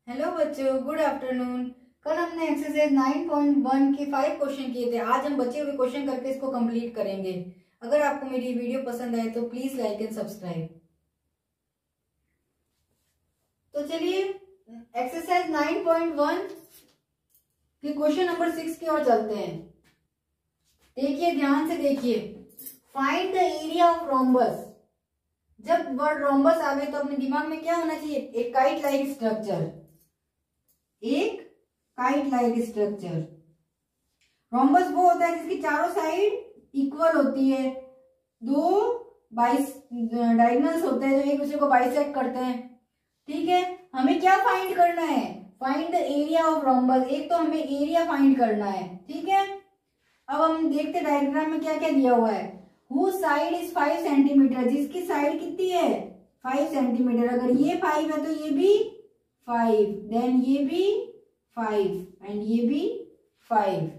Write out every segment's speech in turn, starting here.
Hello बच्चों, good afternoon. कल हमने एक्सरसाइज 9.1 के 5 क्वेश्चन किए थे। आज हम बचे हुए क्वेश्चन करके इसको कंप्लीट करेंगे। अगर आपको मेरी वीडियो पसंद आए तो प्लीज लाइक एंड सब्सक्राइब। तो चलिए एक्सरसाइज 9.1 के क्वेश्चन नंबर 6 की ओर चलते हैं। देखिए, ध्यान से देखिए। Find the area of rhombus. जब वर्ड रोम्बस आवे तो अपने दिमाग में क्या होना चाहिए? एक काइट लाइक स्ट्रक्चर। एक काइट लाइक स्ट्रक्चर। रोम्बस वो होता है जिसकी चारों साइड इक्वल होती है। दो डायगोनल्स होते हैं जो एक दूसरे को बाइसेक्ट करते हैं। ठीक है, हमें क्या फाइंड करना है? Find the area of rhombus. एक तो हमें एरिया फाइंड करना है। ठीक है, अब हम देखते डायग्राम में क्या क्या दिया हुआ है। Whose side is 5 centimetre. जिसकी साइड कितनी है? 5 सेंटीमीटर। अगर ये 5 है तो ये भी 5, देन ये भी 5 एंड ये भी 5।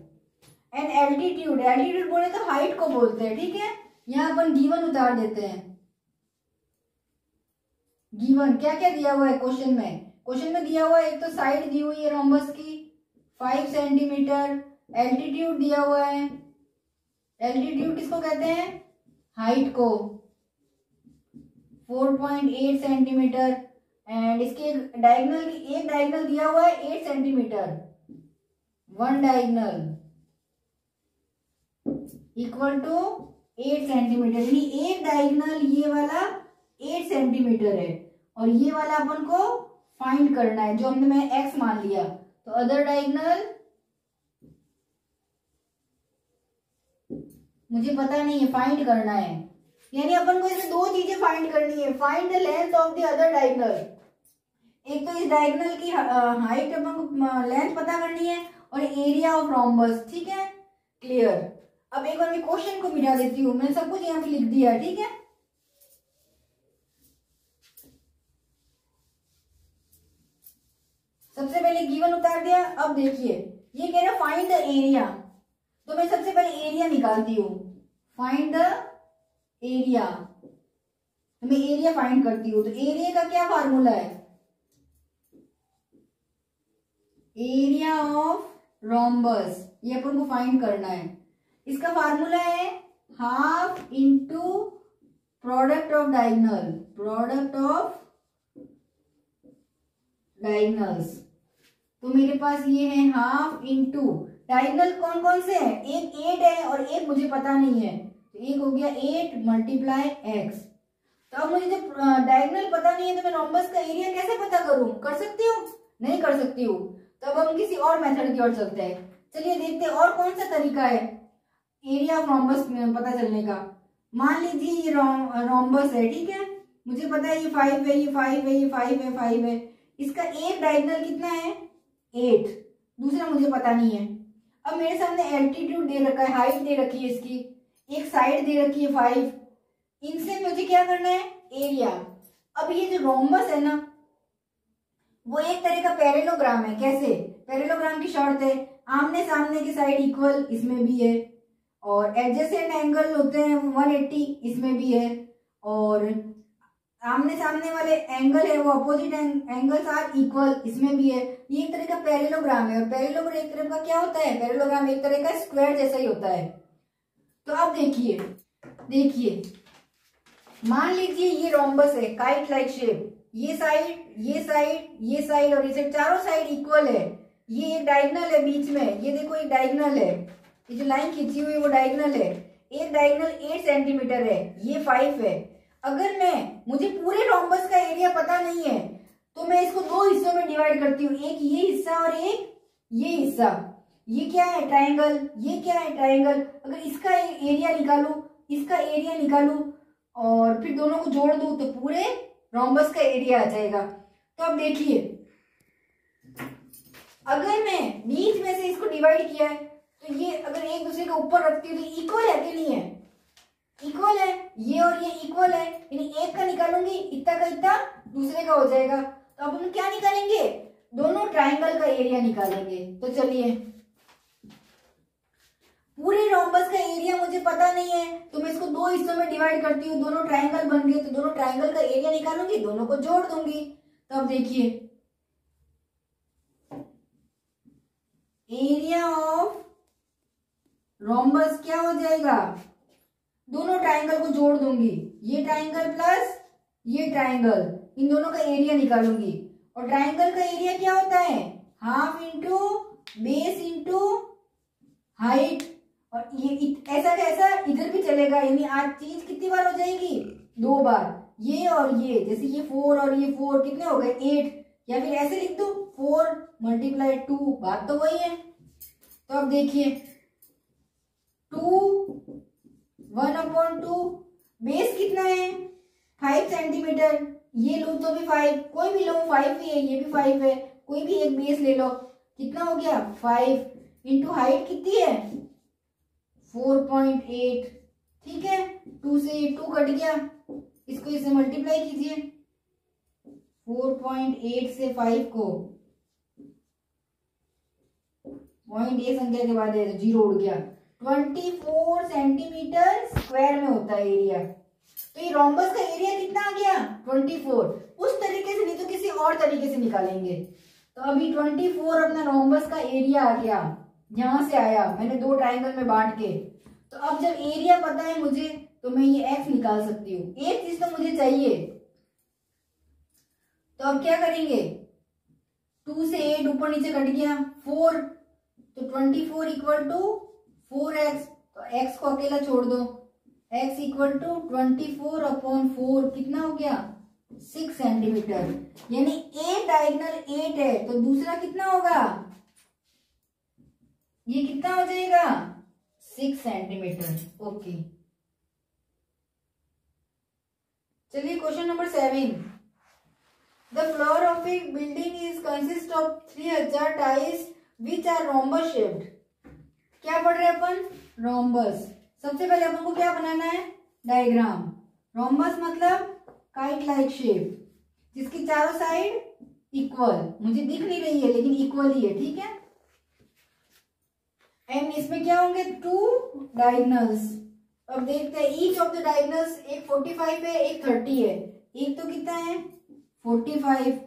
एंड एल्टीट्यूड, एल्टीट्यूड बोले तो हाइट को बोलते हैं। ठीक है, यहाँ अपन गिवन उतार देते हैं। गिवन क्या क्या दिया हुआ है क्वेश्चन में? क्वेश्चन में दिया हुआ है, एक तो साइड दी हुई है रोम्बस की 5 सेंटीमीटर। एल्टीट्यूड दिया हुआ है। एल्टीट्यूड किसको कहते हैं? हाइट को, 4.8 सेंटीमीटर। एंड इसके एक डायगोनल दिया हुआ है 8 centimetre. One diagonal equal to 8 centimetre. यानी एक डायगोनल ये वाला 8 सेंटीमीटर है और ये वाला अपन को फाइंड करना है, जो हमने मैं एक्स मान लिया। तो अदर डायगोनल मुझे पता नहीं है, फाइंड करना है। यानी अपन को इसमें दो चीजें फाइंड करनी है। Find the length of the other diagonal. एक तो इस डायगोनल की हाइट अपन को लेंथ पता करनी है और एरिया ऑफ रोम्बस। ठीक है, क्लियर। अब एक बार मैं क्वेश्चन को मिटा देती हूँ। मैंने सब कुछ यहाँ पे लिख दिया है। ठीक है, सबसे पहले गिवन उतार दिया। अब देखिए, ये कह रहा फाइंड द एरिया, तो मैं सबसे पहले एरिया निकालती हूँ। फाइंड द एरिया, तो मैं एरिया फाइंड करती हूँ। तो एरिया का क्या फार्मूला है? एरिया ऑफ रोम्बस, ये अपन को फाइंड करना है। इसका फार्मूला है half into product of diagonal. Product of diagonals, तो मेरे पास ये है हाफ इंटू डायगोनल कौन कौन से हैं? एक 8 है और एक मुझे पता नहीं है, तो एक हो गया 8 मल्टीप्लाई एक्स। तो अब मुझे जब डायगोनल पता नहीं है तो मैं रोम्बस का एरिया कैसे पता करूं? कर सकती हूँ? नहीं कर सकती हूँ। तो अब हम किसी और मेथड की ओर चलते हैं। चलिए देखते हैं और कौन सा तरीका है एरिया ऑफ रोम्बस में पता चलने का। मान लीजिए ये रोम्बस है। ठीक है, मुझे पता है ये 5 है, ये 5 है, ये 5 है, 5 है। इसका एक डायगोनल कितना है? 8। दूसरा मुझे पता नहीं है। अब मेरे सामने एल्टीट्यूड दे रखा है, हाइट दे रखी है इसकी, एक साइड दे रखी है 5। इनसे मुझे क्या करना है? एरिया। अब ये जो रोम्बस है ना, वो एक तरह का पैरेललोग्राम है। कैसे? पैरेललोग्राम की शर्त है आमने सामने की साइड इक्वल, इसमें भी है। और एडजेसेंट एंगल होते हैं 180, इसमें भी है। और आमने सामने वाले एंगल है वो अपोजिट एंगल्स आर इक्वल, इसमें भी है। ये एक तरह का पैरेललोग्राम है। और पैरेललोग्राम एक तरह का क्या होता है? पैरेललोग्राम एक तरह का स्क्वायर जैसा ही होता है। तो अब देखिए, मान लीजिए ये रोम्बस है, काइट लाइक शेप। ये साइड, ये साइड, ये साइड और ये साइड, चारों साइड इक्वल है। ये एक डायगोनल है बीच में, ये देखो एक डायगोनल है। ये जो लाइन खींची हुई है वो डायगोनल है। एक डायगोनल 8 सेंटीमीटर है, ये 5 है। अगर मुझे पूरे रोम्बस का एरिया पता नहीं है तो मैं इसको दो हिस्सों में डिवाइड करती हूँ, एक ये हिस्सा और एक ये हिस्सा। ये क्या है? ट्रायंगल। ये क्या है? ट्रायंगल। अगर इसका एरिया निकालू, इसका एरिया निकालू और फिर दोनों को जोड़ दूं तो पूरे रोम्बस का एरिया आ जाएगा। तो अब देखिए, अगर मैं बीच में से इसको डिवाइड किया है तो ये अगर एक दूसरे के ऊपर रखती हूँ तो इक्वल है कि नहीं है? इक्वल है। ये और ये इक्वल है, यानी एक का निकालूंगी इतना का इतना दूसरे का हो जाएगा। तो अब हम क्या निकालेंगे? दोनों ट्रायंगल का एरिया निकालेंगे। तो चलिए, पूरे रोम्बस का एरिया मुझे पता नहीं है तो मैं इसको दो हिस्सों में डिवाइड करती हूँ। दोनों ट्रायंगल बन गए तो दोनों ट्रायंगल का एरिया निकालूंगी, दोनों को जोड़ दूंगी। तो अब देखिए, एरिया ऑफ रोम्बस क्या हो जाएगा, दोनों ट्राइंगल को जोड़ दूंगी, ये ट्राइंगल प्लस ये ट्राइंगल, इन दोनों का एरिया निकालूंगी। और ट्राइंगल का एरिया क्या होता है, half into base into height. और ये ऐसा कैसा इधर भी चलेगा, यानी आज चीज कितनी बार हो जाएगी, 2 बार, ये और ये, जैसे ये 4 और ये 4 कितने हो गए 8, या फिर ऐसे लिख दो 4 × 2, बात तो वही है। तो अब देखिए 2 1/2, बेस कितना है 5 सेंटीमीटर, ये लो तो भी 5, कोई भी लो 5 ही है, ये भी 5 है, कोई भी एक बेस ले लो, कितना हो गया 5 इंटू हाइट कितनी है 4.8, ठीक है। 2 से 2 कट गया, इसको इससे मल्टीप्लाई कीजिए, 4.8 से 5 को 0.1 संख्या के बाद है तो 0 उड़ गया, 24 सेंटीमीटर स्क्वायर में होता है एरिया। तो ये रोम्बस का एरिया कितना आ गया 24, उस तरीके से नहीं तो किसी और तरीके से निकालेंगे। तो अभी 24 अपना रोम्बस का एरिया आ गया, यहां से आया मैंने 2 ट्राइंगल में बांट के। तो अब जब एरिया पता है मुझे तो मैं ये एक्स निकाल सकती हूँ, एक चीज तो मुझे चाहिए। तो अब क्या करेंगे, 2 से 8 ऊपर नीचे कट गया 4, तो 24 इक्वल टू 4x, तो x को अकेला छोड़ दो, x इक्वल टू 24/4 कितना हो गया 6 सेंटीमीटर, यानी एक डायगोनल 8 है तो दूसरा कितना होगा, ये कितना हो जाएगा 6 सेंटीमीटर। ओके, चलिए question number 7, the floor of a building is consist of 3000 tiles which are rhombus shaped. क्या पढ़ रहे हैं अपन, रोम्बस। सबसे पहले अपन को क्या बनाना है, डायग्राम। रोम्बस मतलब काइट लाइक शेप जिसकी चारों साइड इक्वल, मुझे दिख नहीं रही है लेकिन इक्वल ही है, ठीक है। एंड इसमें क्या होंगे 2 डायगोनल्स। अब देखते हैं ईच ऑफ द डायगोनल्स, एक 45 है एक 30 है, एक तो कितना है 45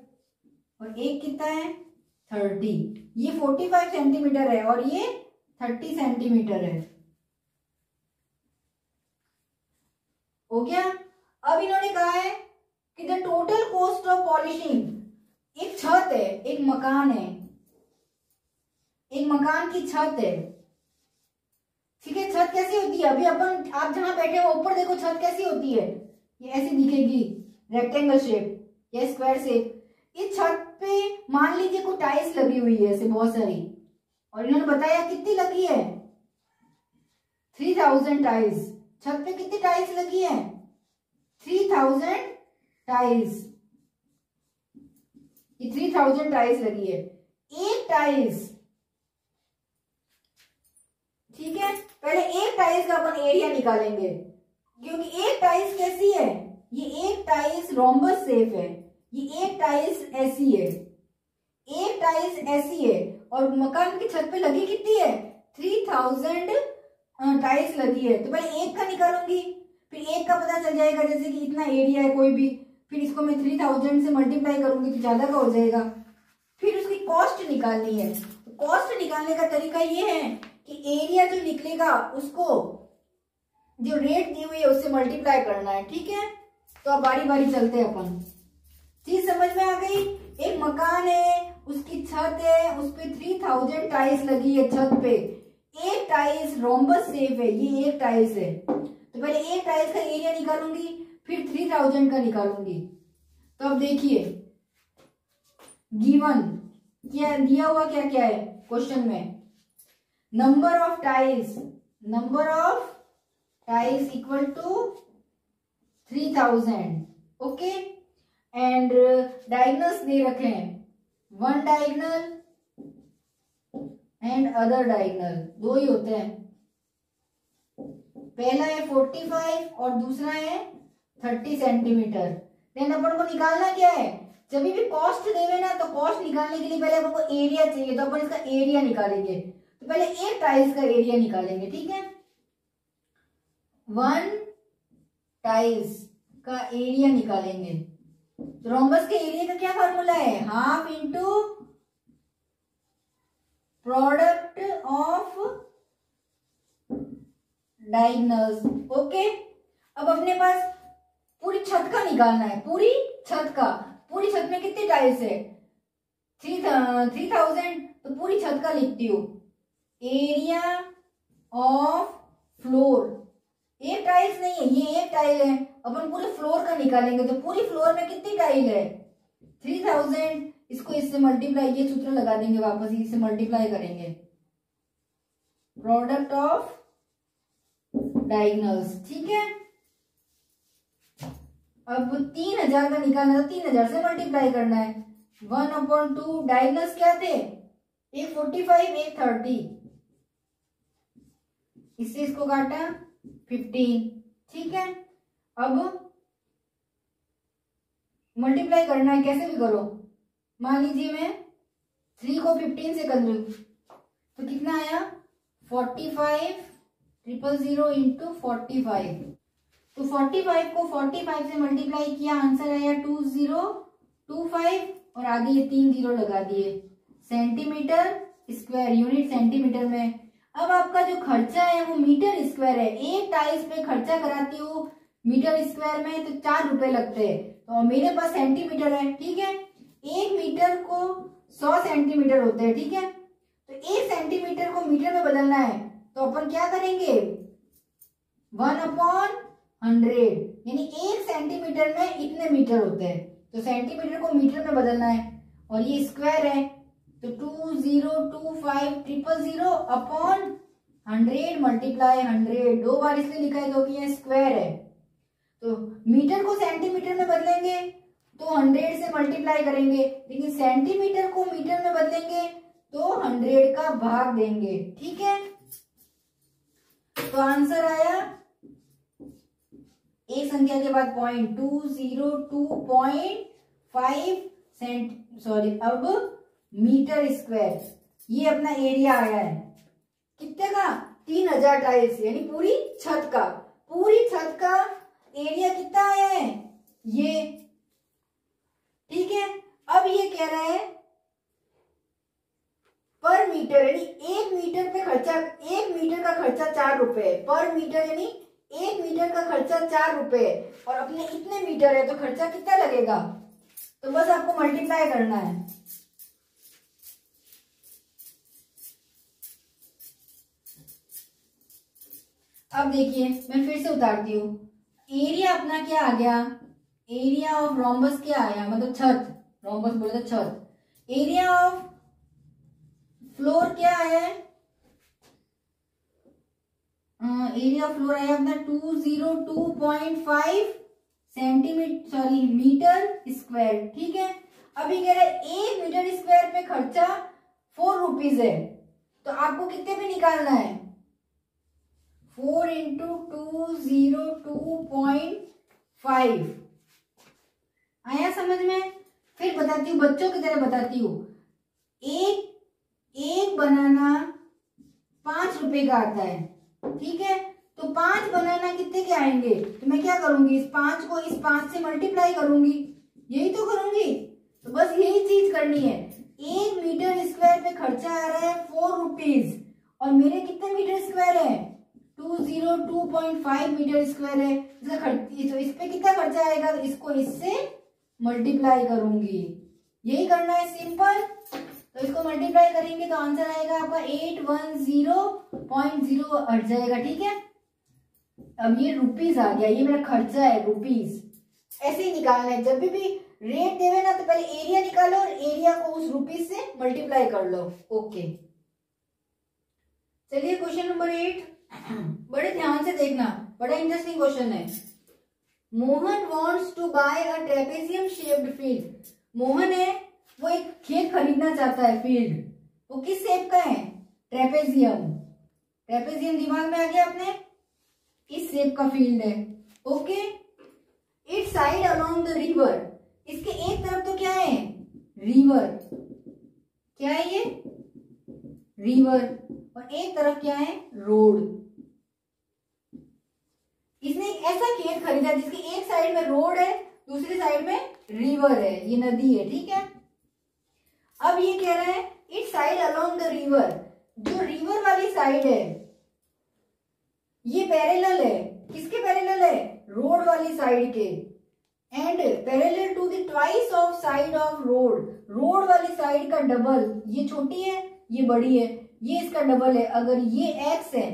और एक कितना है 30, ये 45 सेंटीमीटर है और ये 30 सेंटीमीटर है, हो गया। अब इन्होंने कहा है कि the total cost of polishing, एक छत है, एक मकान है, एक मकान की छत है, ठीक है। छत कैसी होती है, अभी अपन आप जहां बैठे हो ऊपर देखो छत कैसी होती है, ये ऐसी दिखेगी रेक्टेंगल शेप या स्क्वायर शेप। इस छत पे मान लीजिए कोई टाइल्स लगी हुई है ऐसे बहुत सारी, और इन्होंने बताया कितनी लगी है 3000 टाइल्स। छत पे कितनी टाइल्स लगी है 3000 टाइल्स, ये 3000 टाइल्स लगी है। एक टाइल्स, ठीक है, पहले एक टाइल्स का अपन एरिया निकालेंगे क्योंकि एक टाइल्स कैसी है, ये एक टाइल्स रोम्बस शेप है, ये एक टाइल्स ऐसी है, एक टाइल्स ऐसी है, और मकान की छत पे लगी कितनी है 3000 टाइल्स लगी है। तो पहले एक का निकालूंगी, फिर एक का पता चल जाएगा, जैसे कि इतना एरिया है कोई भी, फिर इसको मैं 3000 से मल्टीप्लाई करूंगी तो ज्यादा का हो जाएगा। फिर उसकी कॉस्ट निकालनी है। कॉस्ट निकालने का तरीका ये है कि एरिया जो निकलेगा उसको जो रेट दी हुई है उससे मल्टीप्लाई करना है, ठीक है। तो अब बारी बारी चलते हैं अपन, चीज समझ में आ गई। एक मकान है, उसकी छत है, उस पे 3000 टाइल्स लगी है छत पे, एक टाइल्स रोम्बस शेप है, ये एक टाइल्स है, तो पहले एक टाइल्स का एरिया निकालूंगी फिर 3000 का निकालूंगी। तो अब देखिए गिवन क्या दिया हुआ, क्या क्या है क्वेश्चन में, number of tiles equal to 3000, okay. And diagonals दे रखे हैं, one diagonal and other diagonal, दो ही होते हैं, पहला है 45 और दूसरा है 30 सेंटीमीटर। देन अपन को निकालना क्या है, जब भी कॉस्ट देवे ना तो कॉस्ट निकालने के लिए पहले अपन को एरिया चाहिए, तो अपन इसका एरिया निकालेंगे। तो पहले एक टाइल्स का एरिया निकालेंगे, ठीक है। 1 टाइल्स का एरिया निकालेंगे। तो रोम्बस के एरिया का क्या फार्मूला है, half into product of diagonals. Okay, अब अपने पास पूरी छत का निकालना है, पूरी छत का। पूरी छत में कितने टाइल्स है? 3000। तो पूरी छत का लिखती हूँ, एरिया ऑफ फ्लोर। एक टाइल्स नहीं है, ये एक टाइल है, अपन पूरे फ्लोर का निकालेंगे। तो पूरी फ्लोर में कितनी टाइल है? 3000। इसको इससे मल्टीप्लाई, ये सूत्र लगा देंगे वापस, इससे मल्टीप्लाई करेंगे, प्रोडक्ट ऑफ डायगोनल्स। ठीक है, अब 3000 का निकालना, तो 3000 से मल्टीप्लाई करना है। 1/2 डायगोनल्स क्या थे? एक 45, एक 30। इससे इसको काटा 15। ठीक है, अब मल्टीप्लाई करना है, कैसे भी करो। मान लीजिए मैं 3 को 15 से कर लूं, तो कितना आया? 45,000 इंटू 45। तो 45 को 45 से मल्टीप्लाई किया, आंसर आया 2025, और आगे ये 3 0 लगा दिए। सेंटीमीटर स्क्वायर, यूनिट सेंटीमीटर में। अब आपका जो खर्चा है वो मीटर स्क्वायर है। एक टाइल्स पे खर्चा कराती हूँ मीटर स्क्वायर में तो 4 रुपए लगते हैं, तो मेरे पास सेंटीमीटर है। ठीक है, 1 मीटर को 100 सेंटीमीटर होते हैं। ठीक है, तो 1 सेंटीमीटर को मीटर में बदलना है, तो अपन क्या करेंगे? 1/100, यानी 1 सेंटीमीटर में इतने मीटर होते हैं। तो सेंटीमीटर को मीटर में बदलना है, और ये स्क्वायर है, तो 2025/000/100 मल्टीप्लाई 100। 2 बार इसलिए लिखा है क्योंकि ये स्क्वायर है। तो मीटर को सेंटीमीटर में बदलेंगे तो 100 से मल्टीप्लाई करेंगे, लेकिन सेंटीमीटर को मीटर में बदलेंगे तो 100 का भाग देंगे। ठीक है, तो आंसर आया एक संख्या के बाद पॉइंट 202.5 सॉरी, अब मीटर स्क्वायर। ये अपना एरिया आया है कितने का? 3000 टाइल्स, यानी पूरी छत का। पूरी छत का एरिया कितना आया है? ये। ठीक है, अब ये कह रहा है पर मीटर, यानी 1 मीटर पे खर्चा, 1 मीटर का खर्चा 4 रुपए पर मीटर, यानी 1 मीटर का खर्चा 4 रुपए, और अपने इतने मीटर है तो खर्चा कितना लगेगा? तो बस आपको मल्टीप्लाई करना है। अब देखिए, मैं फिर से उतारती हूँ। एरिया अपना क्या आ गया? एरिया ऑफ रोम्बस क्या आया? मतलब छत, रोम्बस बोलते छत। एरिया ऑफ फ्लोर क्या है? एरिया ऑफ फ्लोर आया अपना 202.5 सेंटीमीटर, सॉरी मीटर स्क्वायर। ठीक है, अभी कह रहा है 1 मीटर स्क्वायर पे खर्चा 4 रुपीज है, तो आपको कितने पे निकालना है? 4 × 202.5 आया समझ में? फिर बताती हूँ, बच्चों की तरह बताती हूँ। एक बनाना 5 रुपए का आता है। ठीक है, तो 5 बनाना कितने के आएंगे? तो मैं क्या करूंगी? इस 5 को इस 5 से मल्टीप्लाई करूंगी, यही तो करूंगी। तो बस यही चीज करनी है। 1 मीटर स्क्वायर पे खर्चा आ रहा है 4 रुपीज, और मेरे कितने मीटर स्क्वायर है? 202.5 मीटर स्क्वायर है। तो इस पे कितना खर्चा आएगा? तो इसको इससे मल्टीप्लाई करूंगी, यही करना है, सिंपल। तो इसको मल्टीप्लाई करेंगे तो आंसर आएगा आपका 810.0 हट जाएगा। ठीक है, अब ये रुपीज आ गया, ये मेरा खर्चा है रुपीज। ऐसे ही निकालना है, जब भी रेट देवे ना तो पहले एरिया निकालो और एरिया को उस रुपीज से मल्टीप्लाई कर लो। ओके, चलिए क्वेश्चन नंबर 8, बड़े ध्यान से देखना, बड़ा इंटरेस्टिंग क्वेश्चन है। Mohan wants to buy a trapezium shaped field. Mohan है, वो एक खेत खरीदना चाहता है, फील्ड। वो किस शेप का है? ट्रेपेजियम। ट्रेपेजियम दिमाग में आ गया अपने? इस शेप का फील्ड है। Okay, it side along the river. इसके एक तरफ तो क्या है? रिवर। क्या है ये? रिवर। और एक तरफ क्या है? रोड। इसने एक ऐसा खेत खरीदा जिसकी एक साइड में रोड है, दूसरी साइड में रिवर है, ये नदी है। ठीक है, अब ये कह रहा है it side along the river, जो रिवर वाली साइड है ये पैरेलल है, किसके पैरेलल है, रोड वाली साइड के, and parallel to the twice of side of road, road वाली साइड का डबल, ये छोटी है ये बड़ी है, ये इसका डबल है। अगर ये x है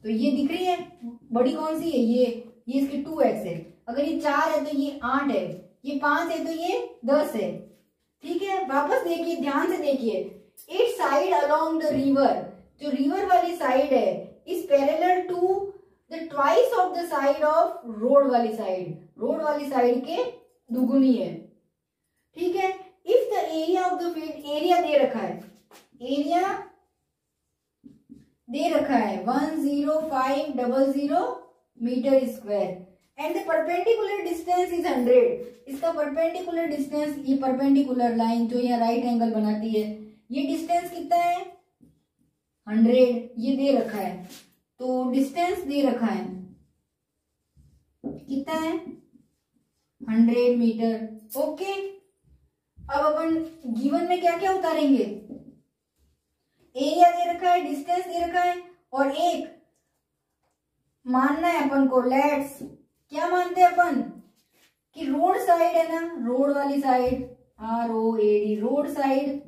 तो ये दिख रही है बड़ी कौन सी है, ये इसकी 2x है। अगर ये 4 है तो ये 8 है, ये 5 है तो ये 10 है। ठीक है, वापस देखिए, ध्यान से देखिए, it side along the river, जो रिवर वाली साइड है is parallel to the twice of the side of road वाली साइड, रोड वाली साइड के दुगुनी है। ठीक है, if the area of the field, area दे रखा है, एरिया दे रखा है 10500 metre square, and the perpendicular distance is 100, इसका परपेंडिकुलर डिस्टेंस, ये परपेंडिकुलर लाइन जो यहाँ राइट एंगल बनाती है, ये डिस्टेंस कितना है 100, ये दे रखा है। तो डिस्टेंस दे रखा है कितना है 100 मीटर। ओके, अब अपन गिवन में क्या क्या उतारेंगे, एरिया दे रखा है, डिस्टेंस दे रखा है, और एक मानना है अपन को, लेट्स क्या मानते हैं अपन कि रोड साइड है ना, रोड वाली साइड ROAD, रोड साइड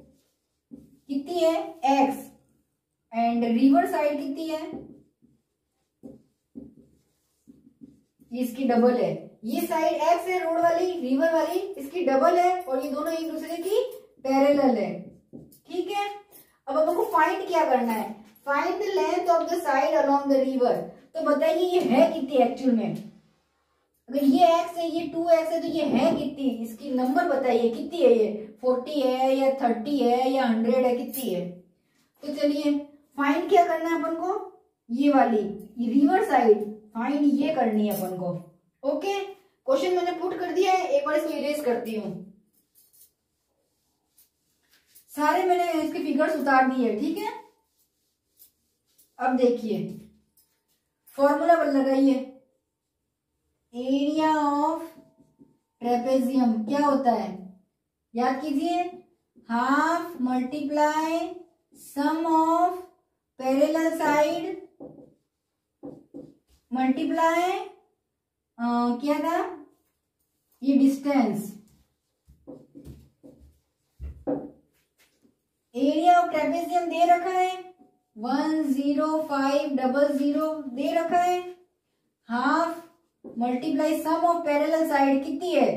कितनी है x, एंड रिवर साइड कितनी है, ये इसकी डबल है, ये साइड x है रोड वाली, रिवर वाली इसकी डबल है, और ये दोनों एक दूसरे की पैरेलल है। ठीक है, अब अपन को फाइंड क्या करना है, find the length of the side along the river. तो बताइए ये है कितनी एक्चुअल में, अगर ये x है ये 2x है तो ये है कितनी, इसकी नंबर बताइए कितनी है, ये 40 है या 30 है या 100 है, कितनी है। तो चलिए फाइंड क्या करना है अपन को, ये वाली रिवर साइड फाइंड ये करनी है अपन को। ओके, क्वेश्चन मैंने पुट कर दिया है, एक बार इसको इरेज करती हूँ, सारे मैंने इसके फिगर्स उतार दिए। ठीक है, अब देखिए फॉर्मूला लगाइए, एरिया ऑफ ट्रेपेजियम क्या होता है, याद कीजिए, half multiply sum of parallel side multiply क्या था, ये डिस्टेंस। एरिया ऑफ ट्रेपेजियम दे रखा है 10500 दे रखा है, half multiply sum of parallel side कितनी है,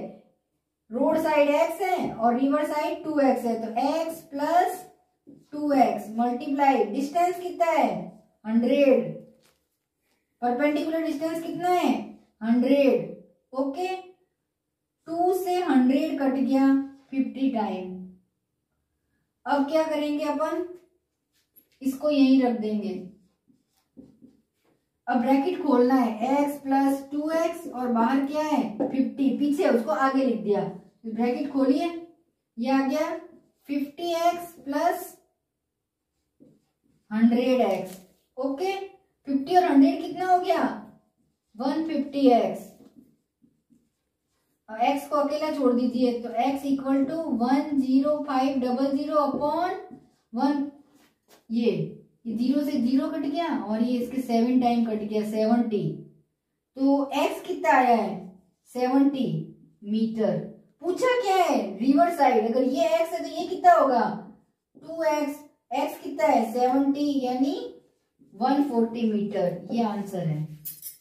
रोड साइड x है और रिवर साइड 2x है, तो x plus 2x multiply distance कितना है 100, परपेंडिकुलर डिस्टेंस कितना है 100। ओके, 2 से 100 कट गया 50 टाइम। अब क्या करेंगे अपन, इसको यहीं रख देंगे। अब ब्रैकेट खोलना है, x प्लस 2x और बाहर क्या है 50, पीछे उसको आगे लिख दिया, तो ब्रैकेट खोलिए, ये आ गया 50x प्लस 100x। ओके, 50 और 100 कितना हो गया 150x, और x को अकेला छोड़ दीजिए, तो x इक्वल टू 10500 अपॉन 1, ये 0 से 0 कट गया और ये इसके 7 टाइम कट गया 70, तो x कितना आया है 70 मीटर। पूछा क्या है रिवर साइड, अगर ये x है तो ये कितना होगा 2x, x कितना है 70 यानी 140 मीटर, ये आंसर है।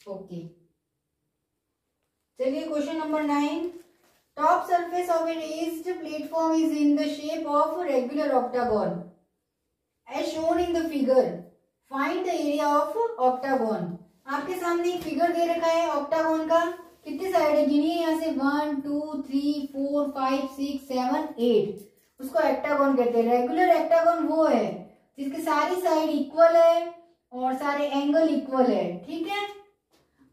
ओके, चलिए question number 9, top surface of A raised platform is in the shape of regular octagon as shown in the figure, find the area of octagon। आपके सामने एक फिगर दे रखा है ऑक्टागन का, कितने साइड है गिनिए, यहाँ से 1 2 3 4 5 6 7 8, उसको ऑक्टागन कहते हैं। रेगुलर ऑक्टागन वो है जिसके सारी साइड इक्वल है और सारे एंगल इक्वल है। ठीक है,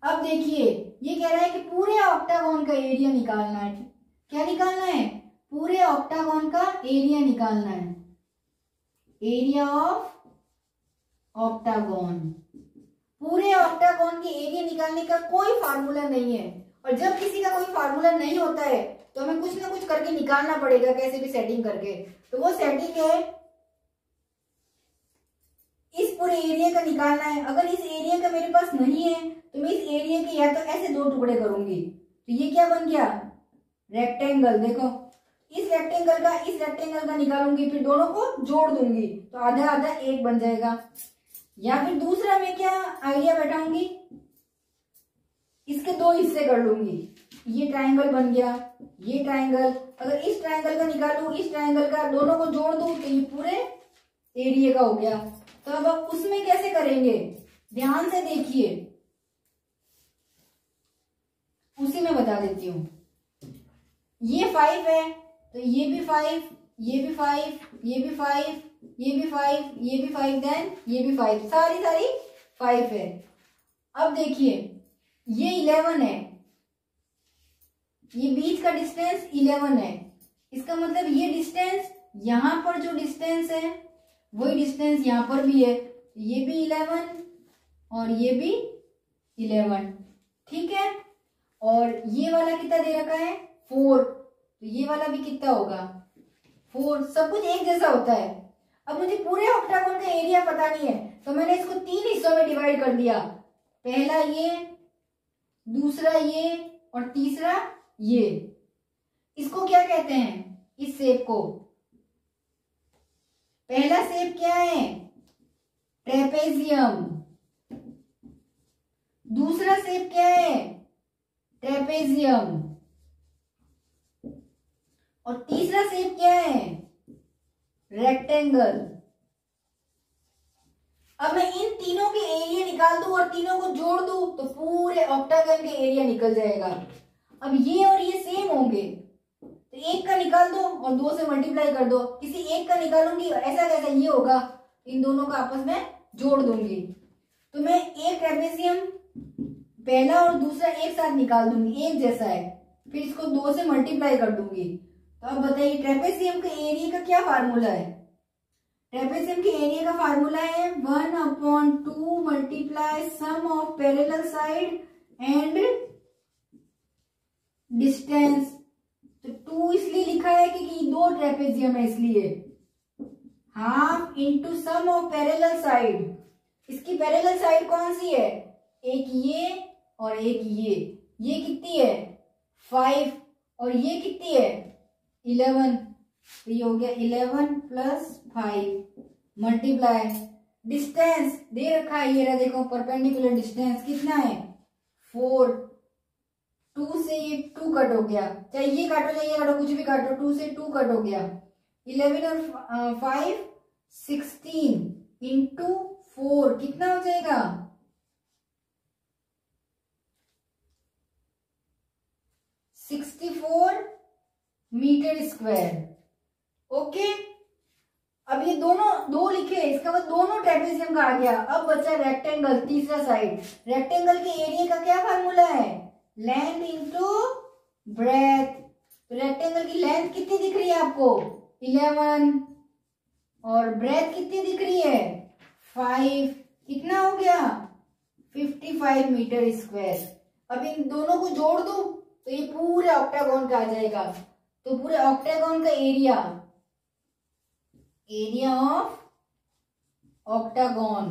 अब देखिए ये कह रहा है कि पूरे ऑक्टागन का एरिया निकालना है। क्या निकालना है, पूरे ऑक्टागन का एरिया निकालना है, एरिया ऑफ ऑक्टागन। पूरे ऑक्टागन के एरिया निकालने का कोई फार्मूला नहीं है, और जब किसी का कोई फार्मूला नहीं होता है तो हमें कुछ ना कुछ करके निकालना पड़ेगा, कैसे भी सेटिंग करके। तो वो सेटिंग है पूरे एरिया का निकालना है। अगर इस एरिया का मेरे पास नहीं है तो मैं इस एरिया के या तो ऐसे दो टुकड़े करूंगी, तो ये क्या बन गया, रेक्टेंगल। देखो इस रेक्टेंगल का निकालूंगी, फिर दोनों को जोड़ दूंगी तो आधा आधा एक बन जाएगा। या फिर दूसरा मैं क्या आइडिया बैठाऊंगी, इसके दो हिस्से कर लूंगी, ये ट्रायंगल बन गया, ये ट्रायंगल। अगर इस ट्रायंगल का निकालूं, इस ट्रायंगल का, दोनों को जोड़ दूं तो ये पूरे एरिया का हो गया। तो अब आप उसमें कैसे करेंगे, ध्यान से देखिए, उसी में बता देती हूं। ये 5 है तो ये भी 5, ये भी 5, ये भी 5, ये भी 5, ये भी 5, देन ये भी 5, सारी 5 है। अब देखिए ये 11 है, ये बीच का डिस्टेंस 11 है। इसका मतलब ये डिस्टेंस, यहां पर जो डिस्टेंस है वही डिस्टेंस यहां पर भी है। ये भी 11 और ये भी 11, ठीक है। और ये वाला कितना दे रखा है, 4, तो ये वाला भी कितना होगा, 4। सब कुछ एक जैसा होता है। अब मुझे पूरे ऑक्टागोन का एरिया पता नहीं है तो मैंने इसको 3 हिस्सों में डिवाइड कर दिया। पहला ये, दूसरा ये और तीसरा ये। इसको क्या कहते हैं, इस शेप को, पहला शेप क्या है, ट्रेपेजियम। दूसरा शेप क्या है, ट्रेपेजियम। और तीसरा शेप क्या है, रेक्टेंगल। अब मैं इन तीनों के एरिया निकाल दूं और तीनों को जोड़ दूं तो पूरे ऑक्टागन के एरिया निकल जाएगा। अब ये और ये सेम होंगे तो एक का निकाल दो और 2 से मल्टीप्लाई कर दो। किसी एक का निकालूंगी, ऐसा कैसा ये होगा, इन दोनों का आपस में जोड़ दूंगी तो मैं एक ट्रेपेजियम पहला और दूसरा एक साथ निकाल दूंगी, एक जैसा है। फिर इसको 2 से मल्टीप्लाई कर दूंगी। तो अब बताइए ट्रेपेजियम के एरिया का क्या फार्मूला है। ट्रेपेजियम के एरिया का फार्मूला है 1/2 multiply sum of parallel side and distance. तो 2 इसलिए लिखा है कि 2 ट्रेपेजियम है, इसलिए half into sum of parallel side. इसकी पैरेलल साइड कौन सी है, एक ये और एक ये कितनी है 5 और ये कितनी है 11। तो ये हो गया 11 + 5 मल्टीप्लाई डिस्टेंस दे रखा है, ये रहा देखो परपेंडिकुलर डिस्टेंस कितना है 4। 2 से ये 2 कट हो गया, चाहे ये काटो चाहे ये काटो, कुछ भी काटो, 2 से 2 कट हो गया। 11 और 5 16 इंटू 4 कितना हो जाएगा 64 मीटर स्क्वायर। ओके, अब ये दोनों 2 लिखे, इसका मतलब दोनों ट्रेपेजियम का आ गया। अब बचा रेक्टेंगल, तीसरा साइड। रेक्टेंगल के एरिया का क्या फार्मूला है, लेंथ इंटू ब्रेथ। तो रेक्टेंगल की लेंथ कितनी दिख रही है आपको 11 और ब्रेथ कितनी दिख रही है 5। कितना हो गया 55 मीटर स्क्वायर। अब इन दोनों को जोड़ दो तो ये पूरे ऑक्टागोन का आ जाएगा। तो पूरे ऑक्टागोन का एरिया ऑफ ऑक्टागोन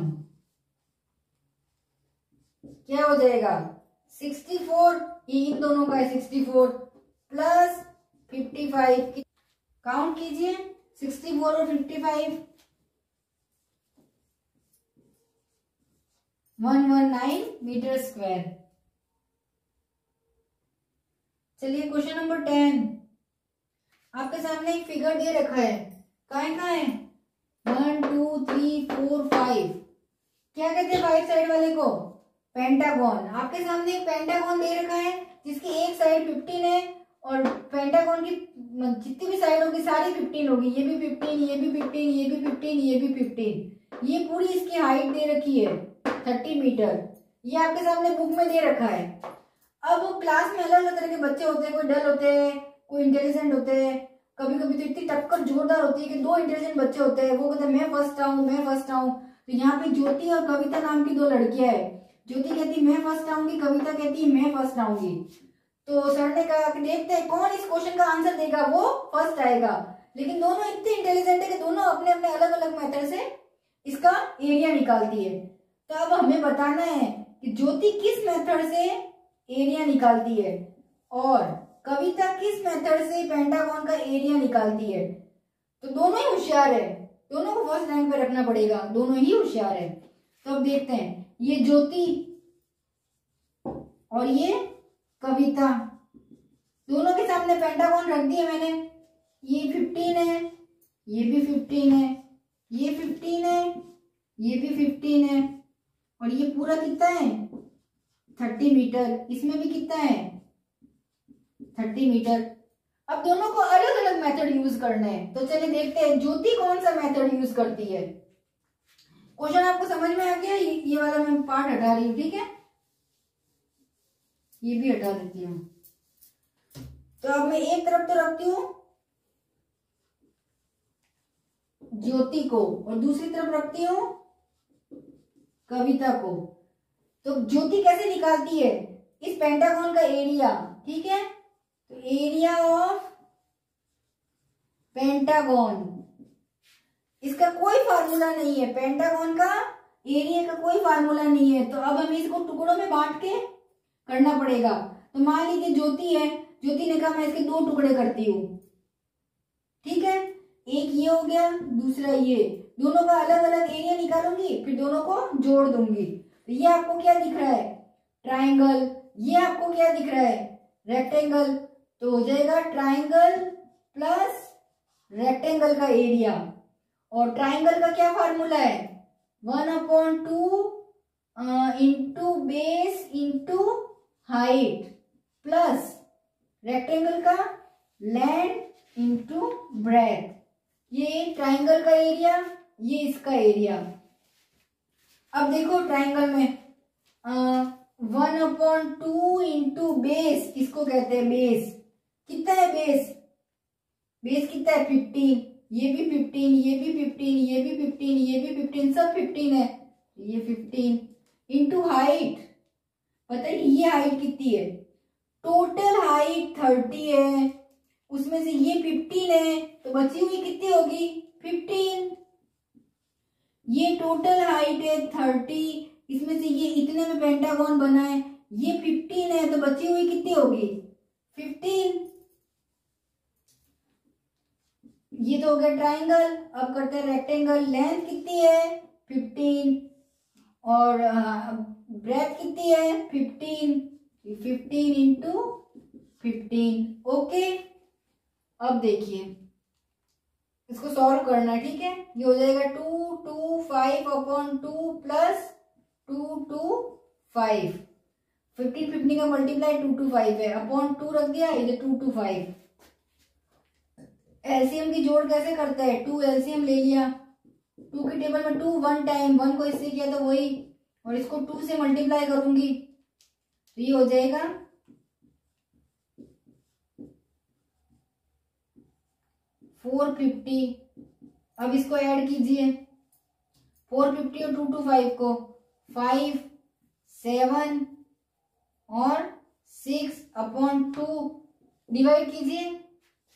क्या हो जाएगा 64, ये इन दोनों का है 64 प्लस 55, काउंट कीजिए 64 और 55, 119 मीटर स्क्वायर। चलिए क्वेश्चन नंबर 10, आपके सामने एक फिगर दे रखा है, कहाँ है 1 2 3 4 5, क्या कहते हैं 5 साइड वाले को पेंटागन। आपके सामने एक पेंटागन दे रखा है जिसकी एक साइड 15 है और पेंटागन की जितनी भी साइड होगी सारी 15 होगी, ये भी 15, ये भी 15, ये भी 15, ये भी 15। ये पूरी इसकी हाइट दे रखी है 30 मीटर, ये आपके सामने बुक में दे रखा है। अब क्लास में अलग अलग तरह के बच्चे होते हैं, कोई डल होते हैं, कोई इंटेलिजेंट होते हैं, कभी कभी तो इतनी टक्कर जोरदार होती है कि 2 इंटेलिजेंट बच्चे होते हैं, वो कहते हैं मैं फर्स्ट आऊं मैं फर्स्ट आऊं। तो यहाँ पे ज्योति और कविता नाम की 2 लड़कियां हैं, ज्योति कहती मैं फर्स्ट आऊंगी, कविता कहती है मैं फर्स्ट आऊंगी। तो सर ने कहा कि देखते हैं कौन इस क्वेश्चन का आंसर देगा वो फर्स्ट आएगा। लेकिन दोनों इतने इंटेलिजेंट है कि दोनों अपने अपने अलग अलग मेथड से इसका एरिया निकालती है। तो अब हमें बताना है कि ज्योति किस मेथड से एरिया निकालती है और कविता किस मेथड से पेंटागन का एरिया निकालती है। तो दोनों ही होशियार है, दोनों को फर्स्ट रैंक पे रखना पड़ेगा, दोनों ही होशियार है। तो अब देखते हैं, ये ज्योति और ये कविता, दोनों के सामने पेंटागन रख दिया मैंने। ये 15 है, ये भी 15 है, ये 15 है, ये भी 15 है, और ये पूरा कितना है 30 मीटर, इसमें भी कितना है 30 मीटर। अब दोनों को अलग अलग मेथड यूज करना है। तो चलिए देखते हैं ज्योति कौन सा मेथड यूज करती है। क्वेश्चन आपको समझ में आ गया? ये वाला मैं पार्ट हटा रही हूँ, ठीक है, ये भी हटा देती हूँ। तो अब मैं एक तरफ तो रखती हूँ ज्योति को और दूसरी तरफ रखती हूँ कविता को। तो ज्योति कैसे निकालती है इस पेंटागन का एरिया, ठीक है। तो एरिया ऑफ पेंटागन, इसका कोई फार्मूला नहीं है, पेंटागन का एरिया का कोई फार्मूला नहीं है। तो अब हमें इसको टुकड़ों में बांट के करना पड़ेगा। तो मान लीजिए ज्योति है, ज्योति ने कहा मैं इसके 2 टुकड़े करती हूँ, ठीक है, एक ये हो गया, दूसरा ये, दोनों का अलग अलग एरिया निकालूंगी, फिर दोनों को जोड़ दूंगी। तो ये आपको क्या दिख रहा है ट्राइंगल, ये आपको क्या दिख रहा है रेक्टेंगल। तो हो जाएगा ट्राइंगल प्लस रेक्टेंगल का एरिया। और ट्राइंगल का क्या फार्मूला है 1/2 into base into height plus rectangle का लेंथ इंटू ब्रेथ। ये ट्राइंगल का एरिया, ये इसका एरिया। अब देखो ट्राइंगल में 1/2 इंटू बेस, इसको कहते हैं बेस। कितना है बेस, बेस कितना है 15, ये भी 15, ये भी 15, ये भी 15, ये भी 15, सब 15 है, ये 15 इंटू हाइट। बताइए ये हाइट कितनी है, टोटल हाइट 30 है, उसमें से ये 15 है, तो बची हुई कितनी होगी 15। ये टोटल हाइट है 30, इसमें से ये इतने में पेंटागन बना है, ये 15 है, तो बची हुई कितनी होगी 15। ये तो हो गया ट्राइंगल। अब करते हैं रेक्टेंगल। लेंथ कितनी है 15 और ब्रेथ कितनी है 15, 15 इंटू 15। ओके, अब देखिए इसको सॉल्व करना है, ठीक है। ये हो जाएगा 2/5 प्लस 2/5, 15 का मल्टीप्लाई 2/5 है, अपॉन 2 रख दिया, इधर 2/5। एलसीएम की जोड़ कैसे करता है, 2 एलसीएम ले लिया, 2 की टेबल में 2 1 टाइम, 1 को इससे किया तो वही, और इसको 2 से मल्टीप्लाई करूंगी तो ये हो जाएगा 450। अब इसको ऐड कीजिए 450 और 2/5 को, 5 7 और 6/2 डिवाइड कीजिए,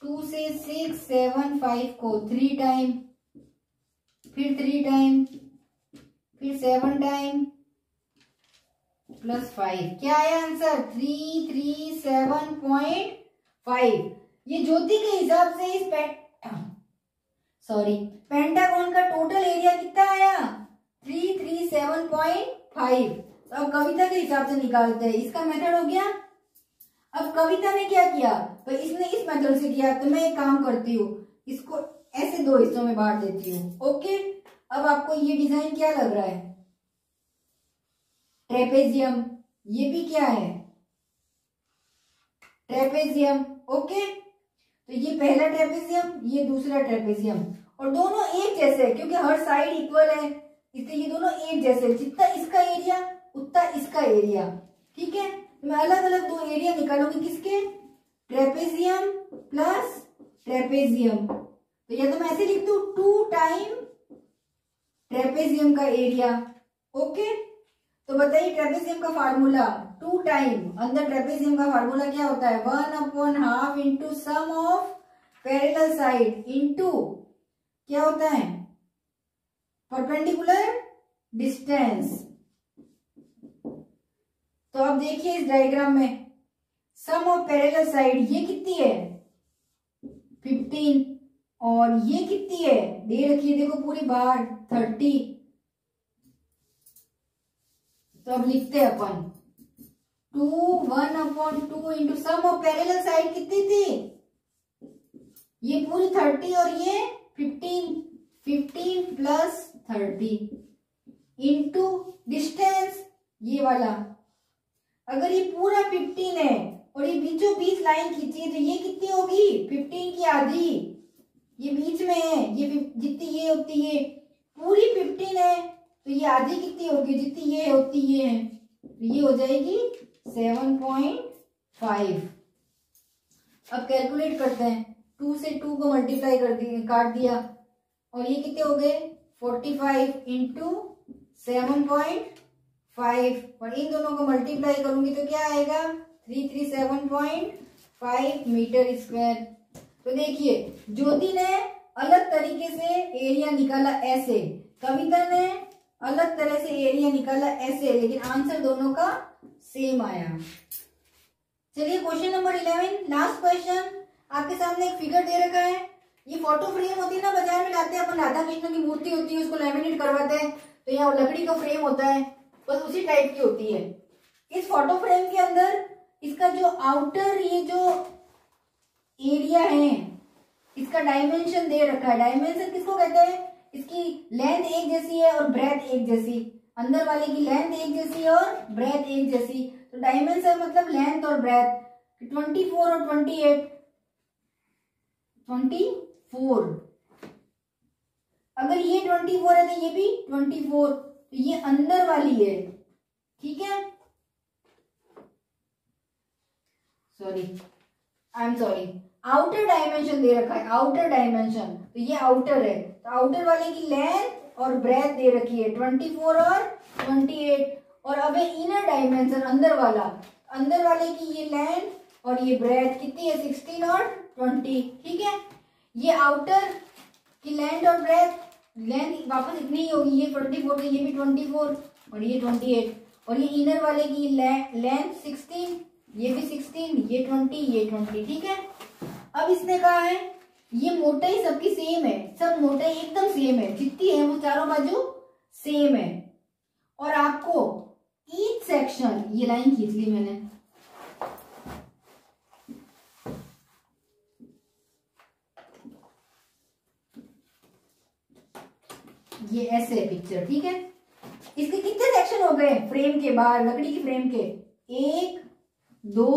2 से 6 7 5 को 3 टाइम, फिर 3 टाइम, फिर 7 टाइम प्लस 5। क्या आया आंसर 337.5। ये ज्योति के हिसाब से इस पेंटागन का टोटल एरिया कितना आया 337.5। तो अब कविता के हिसाब से निकालते हैं, इसका मेथड हो गया। अब कविता ने क्या किया, तो इसने इस मेथड से किया, तो मैं एक काम करती हूँ, इसको ऐसे 2 हिस्सों में बांट देती हूँ। ओके, अब आपको ये डिजाइन क्या लग रहा है ट्रेपेजियम, ये भी क्या है ट्रेपेजियम। ओके, तो ये पहला ट्रेपेजियम, ये दूसरा ट्रेपेजियम, और दोनों एक जैसे है क्योंकि हर साइड इक्वल है, इसलिए ये दोनों एक जैसे, जितना इसका एरिया उतना इसका एरिया, ठीक है। तो मैं अलग अलग 2 एरिया निकालूंगी, किसके ट्रेपेजियम प्लस ट्रेपेजियम। तो या तो मैं ऐसे लिख दूं 2 टाइम ट्रेपेजियम का एरिया। ओके, तो बताइए ट्रेपेजियम का फार्मूला 2 टाइम, अंदर ट्रेपेजियम का फार्मूला क्या होता है 1/2 into sum of parallel side into क्या होता है परपेंडिकुलर डिस्टेंस। तो अब देखिए इस डायग्राम में सम ऑफ पैरेलल साइड ये कितनी है 15 और ये कितनी है दे रखी है देखो पूरी बार 30। तो अब लिखते हैं अपन 1/2 into sum of parallel side कितनी थी ये पूरी 30 और ये 15 प्लस 30 इंटू डिस्टेंस ये वाला। अगर ये पूरा 15 है और ये बीचों बीच लाइन खींची है तो ये कितनी होगी 15 की आधी। ये बीच में है ये जितनी ये होती है पूरी 15 है तो ये आधी कितनी होगी जितनी ये होती है तो ये हो जाएगी 7.5। अब कैलकुलेट करते हैं 2 से 2 को मल्टीप्लाई कर दिए काट दिया और ये कितने हो गए 45 इंटू 7.5 और इन दोनों को मल्टीप्लाई करूंगी तो क्या आएगा 337.5 मीटर स्क्वायर। तो देखिए ज्योति ने अलग तरीके से एरिया निकाला ऐसे, कविता ने अलग तरह से एरिया निकाला ऐसे, लेकिन आंसर दोनों का सेम आया। चलिए क्वेश्चन नंबर 11 लास्ट क्वेश्चन। आपके सामने एक फिगर दे रखा है। ये फोटो फ्रेम होती है ना बाजार में लाते हैं अपन, राधा कृष्ण की मूर्ति होती है उसको लैमिनेट करवाते हैं तो यहाँ लकड़ी का फ्रेम होता है बस उसी टाइप की होती है। इस फोटो फ्रेम के अंदर इसका जो आउटर ये जो एरिया है इसका डायमेंशन दे रखा है। डायमेंशन किसको कहते हैं इसकी लेंथ एक जैसी है और ब्रेथ एक जैसी, अंदर वाले की लेंथ एक जैसी है और ब्रेथ एक जैसी। तो डायमेंशन मतलब लेंथ और ब्रेथ 24 और 28 24। अगर ये 24 है तो ये भी 24 तो ये अंदर वाली है ठीक है। सॉरी आउटर डायमेंशन दे रखा है आउटर डायमेंशन तो ये आउटर है तो आउटर वाले की लेंथ और ब्रेथ दे रखी है 24 और 28। और अब है इनर डायमेंशन अंदर वाले की ये लेंथ और ये ब्रेथ कितनी है 16 और 20 ठीक है। ये आउटर की लेंथ और ब्रेथ लेंथ वापस इतनी ही होगी ये 24 ये भी 24 और ये 28 और ये इनर वाले की लेंथ 16 ये भी 16 ये 20 ठीक है। अब इसने कहा है ये मोटाई सबकी सेम है, सब मोटाई एकदम सेम है जितनी है वो चारों बाजू सेम है और आपको ईच सेक्शन ये लाइन खींच ली मैंने ये ऐसे है पिक्चर ठीक है। इसके कितने सेक्शन हो गए फ्रेम के बाहर लकड़ी की फ्रेम के 1 2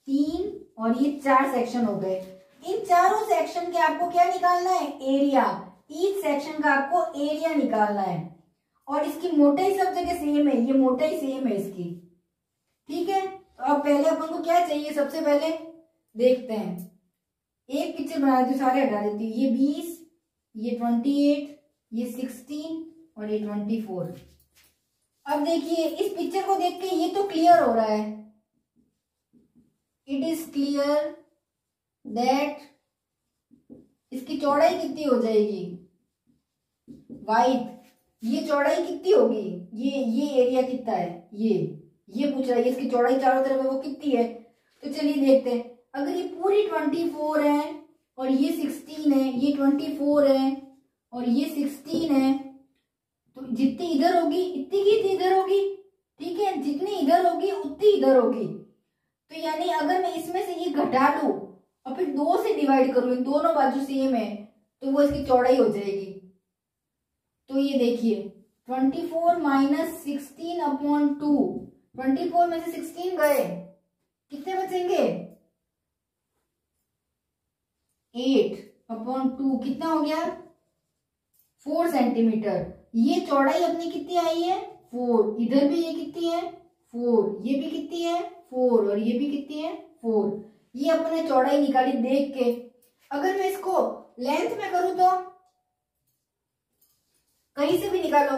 3 और ये 4 सेक्शन हो गए। इन चारों सेक्शन के आपको क्या निकालना है एरिया। ईच सेक्शन का आपको एरिया निकालना है और इसकी मोटाई सब जगह सेम है, ये मोटाई सेम है इसकी ठीक है। तो अब पहले अपन को क्या चाहिए सबसे पहले देखते हैं। एक पिक्चर बना देती हूँ सारे हटा देती हूँ ये 20 ये 28 ये 16 और ये 24। अब देखिए इस पिक्चर को देख के ये तो क्लियर हो रहा है इट इज क्लियर दैट इसकी चौड़ाई कितनी हो जाएगी वाइड ये चौड़ाई कितनी होगी ये एरिया कितना है ये पूछ रहा है इसकी चौड़ाई चारों तरफ है वो कितनी है। तो चलिए देखते हैं अगर ये पूरी 24 है और ये 16 है ये 24 है और ये 16 है तो जितनी इधर होगी इतनी की इतनी इधर होगी ठीक है। जितनी इधर होगी उतनी इधर होगी तो यानी अगर मैं इसमें से ये घटा लूं और फिर 2 से डिवाइड करूं दोनों बाजू सेम है तो वो इसकी चौड़ाई हो जाएगी। तो ये देखिए 24 माइनस 16/2 24 में से 16 गए कितने बचेंगे 8/2 कितना हो गया 4 सेंटीमीटर। ये चौड़ाई अपनी कितनी आई है 4 इधर भी ये कितनी है 4 ये भी कितनी है 4 और ये भी कितनी है 4। ये अपने चौड़ाई निकाली देख के। अगर मैं इसको लेंथ में करूं तो कहीं से भी निकालो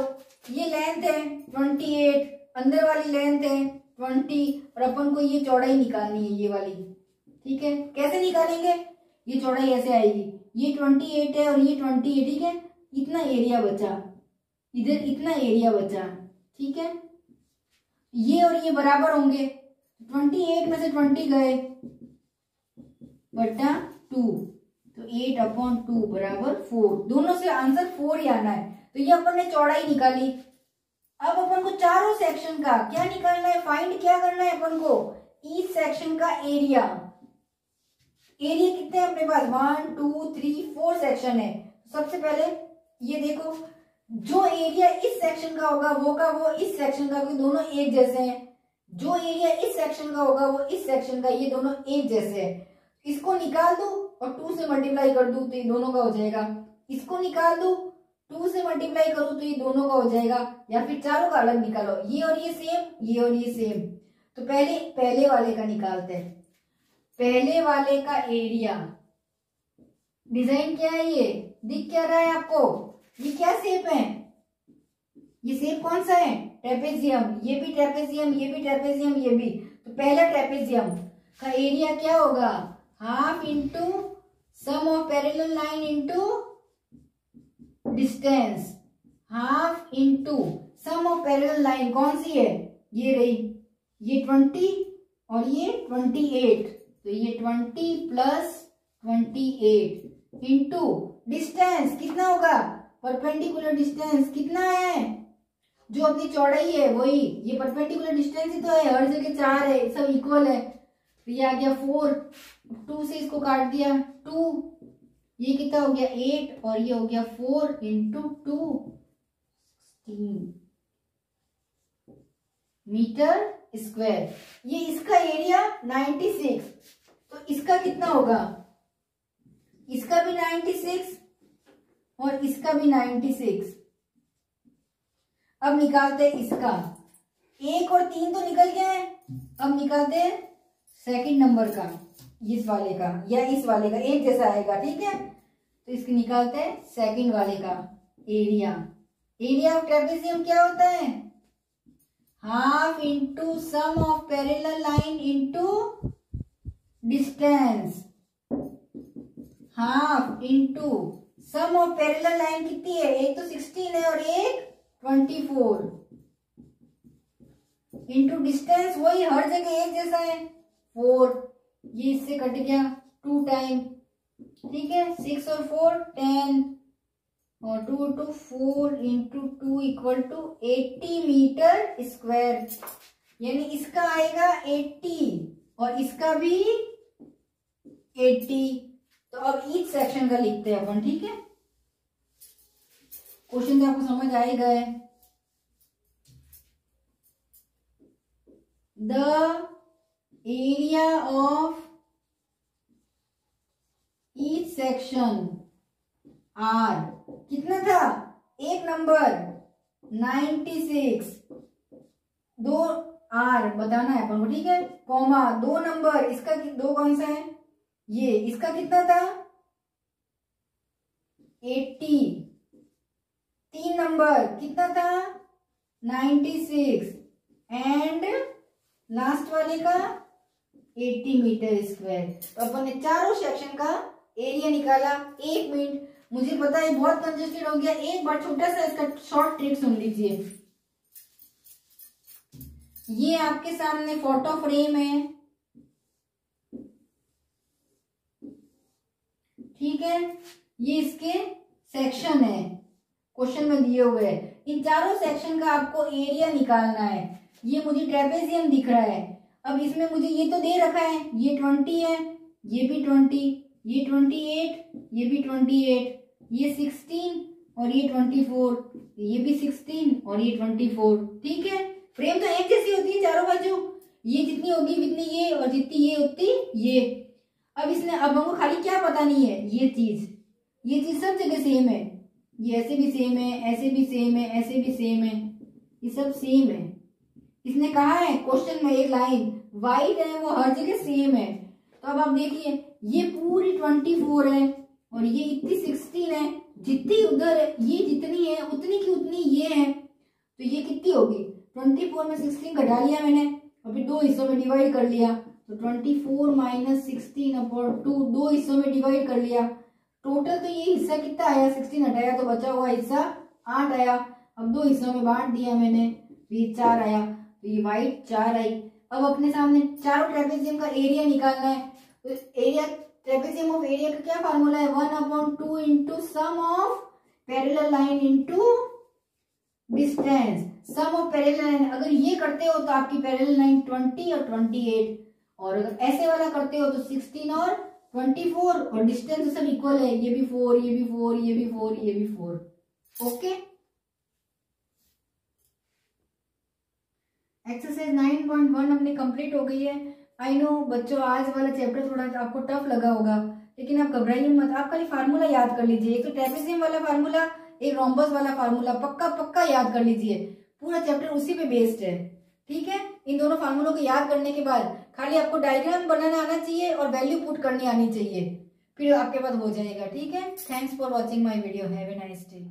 ये लेंथ है 28 अंदर वाली लेंथ है 20 और अपन को ये चौड़ाई निकालनी है ये वाली ठीक है। कैसे निकालेंगे ये चौड़ाई ऐसे आएगी ये 28 है और ये 20 है ठीक है। इतना एरिया बचा इधर इतना एरिया बचा, ठीक है। ये और ये बराबर होंगे, 28 में से 20 गए बटा 2, तो 8/2 बराबर 4। दोनों से आंसर 4 ही आना है। तो ये अपन ने चौड़ाई निकाली। अब अपन को चारों सेक्शन का क्या निकालना है, फाइंड क्या करना है अपन को, ईच सेक्शन का एरिया। एरिया कितने हैं अपने पास, 1 2 3 4 सेक्शन है। सबसे पहले ये देखो, जो एरिया इस सेक्शन का होगा वो इस सेक्शन का, क्योंकि दोनों एक जैसे हैं। जो एरिया इस सेक्शन का होगा वो इस सेक्शन का, ये दोनों एक जैसे हैं। इसको निकाल दो और 2 से मल्टीप्लाई कर दूं तो ये दोनों का हो जाएगा। इसको निकाल दो, 2 से मल्टीप्लाई करूं तो ये दोनों का हो जाएगा, या फिर चारों का अलग निकालो, ये और ये सेम, ये और ये सेम। तो पहले वाले का निकालते हैं। पहले वाले का एरिया, डिजाइन क्या है, ये दिख क्या रहा है आपको, ये क्या शेप है, ये शेप कौन सा है, ट्रेपेजियम। ये भी ट्रेपेजियम, ये भी ट्रेपेजियम, ये भी। तो पहला ट्रेपेजियम का एरिया क्या होगा, half into sum of parallel line into distance. Half into sum of parallel line कौन सी है, ये रही, ये 20 और ये 28, तो ये 20 प्लस 28 इंटू डिस्टेंस कितना होगा, परपेंडिकुलर डिस्टेंस कितना है, जो अपनी चौड़ाई है वही, ये परपेंडिकुलर डिस्टेंस ही तो है, हर जगह 4 है, सब इक्वल है। तो ये आ गया 4, 2 से इसको काट दिया 2, ये कितना हो गया 8 और ये हो गया 4 इंटू 2 16 मीटर स्क्वायर। ये इसका एरिया 96, तो इसका कितना होगा, इसका भी 96 और इसका भी 96। अब निकालते हैं इसका, 1 और 3 तो निकल गया है। अब निकालते हैं सेकंड नंबर का, इस वाले का या इस वाले का, एक जैसा आएगा, ठीक है। तो इसके निकालते हैं सेकंड वाले का एरिया। एरिया ऑफ ट्रेपेजियम क्या होता है, half into sum of parallel line into distance. Half into sum of parallel line कितनी है, एक तो 16 है और एक 24 इंटू डिस्टेंस, वही हर जगह एक जैसा है 4, ये इससे कट गया 2 टाइम, ठीक है। 6 और 4 10 और 2 2 4 into 2 equal to 80 metre square. यानी इसका आएगा 80 और इसका भी 80। तो अब ईच सेक्शन का लिखते हैं अपन, ठीक है। क्वेश्चन तो आपको समझ आ ही गए। The area of each section are कितना था, एक नंबर 96, 2 आर बताना है अपन को, ठीक है, कॉमा 2 नंबर, इसका 2 कौन सा है, ये, इसका कितना था 80, 3 नंबर कितना था 96 एंड लास्ट वाले का 80 मीटर स्क्वायर। तो अपन ने चारों सेक्शन का एरिया निकाला। 1 मिनट, मुझे पता है बहुत कंजेस्टेड हो गया, एक बार छोटा सा इसका शॉर्ट ट्रिक सुन लीजिए। ये आपके सामने फोटो फ्रेम है, ठीक है, ये इसके सेक्शन है, क्वेश्चन में दिए हुए हैं। इन चारों सेक्शन का आपको एरिया निकालना है। ये मुझे ट्रेपेजियम दिख रहा है। अब इसमें मुझे ये तो दे रखा है, ये 20 है, ये भी 20, ये 28, ये भी 28, ये 16 और ये 24, ये भी 16 और ये 24, ठीक है। फ्रेम तो एक जैसी होती है चारों बाजू, ये जितनी होगी उतनी ये और जितनी ये उतनी ये। अब इसने, अब हमको खाली क्या पता नहीं है, ये चीज सब जगह सेम है, ये ऐसे भी सेम है, ऐसे भी सेम है, ऐसे भी सेम है, ये सब सेम है। इसने कहा है क्वेश्चन में एक लाइन वाइट है वो हर जगह सेम है। तो अब आप देखिए, ये पूरी 24 है और ये इतनी 16 है, जितनी उधर है ये जितनी है उतनी की उतनी ये है, तो ये कितनी होगी, 24 में 16 घटा लिया मैंने और फिर 2 हिस्सों में डिवाइड कर लिया, तो 24 माइनस 16/2 2 हिस्सों में डिवाइड कर लिया। टोटल तो ये हिस्सा कितना आया, 16 हटाया तो बचा हुआ हिस्सा 8 आया। अब दो हिस्सों में बांट दिया मैंने, ये 4 आया, तो ये वाइट 4 आई। अब अपने सामने चारों ट्रेपेजियम का एरिया निकालना है। तो एरिया, ट्रेपेजियम ऑफ एरिया का क्या फार्मूला है, 1/2 into sum of parallel line into distance, sum of parallel line. अगर ये करते हो तो आपकी पैरेलल लाइन 20 और 28, और अगर ऐसे वाला करते हो तो 16 और 24, और डिस्टेंस तो सब इक्वल है, ये भी 4, ये भी 4, ये भी 4, ये भी 4। ओके, एक्सरसाइज 9.1 अपनी कंप्लीट हो गई है। आई नो बच्चों, आज वाला चैप्टर थोड़ा आपको टफ लगा होगा, लेकिन आप घबराइए मत, आप खाली फार्मूला याद कर लीजिए। एक तो ट्रेपेजियम वाला फार्मूला, एक रोम्बस वाला फार्मूला, पक्का पक्का याद कर लीजिए, पूरा चैप्टर उसी पे बेस्ड है। ठीक है, इन दोनों फार्मूलों को याद करने के बाद खाली आपको डायग्राम बनाना आना चाहिए और वैल्यू पुट करनी आनी चाहिए, फिर आपके पास हो जाएगा। ठीक है, thanks for watching my video, have a nice day.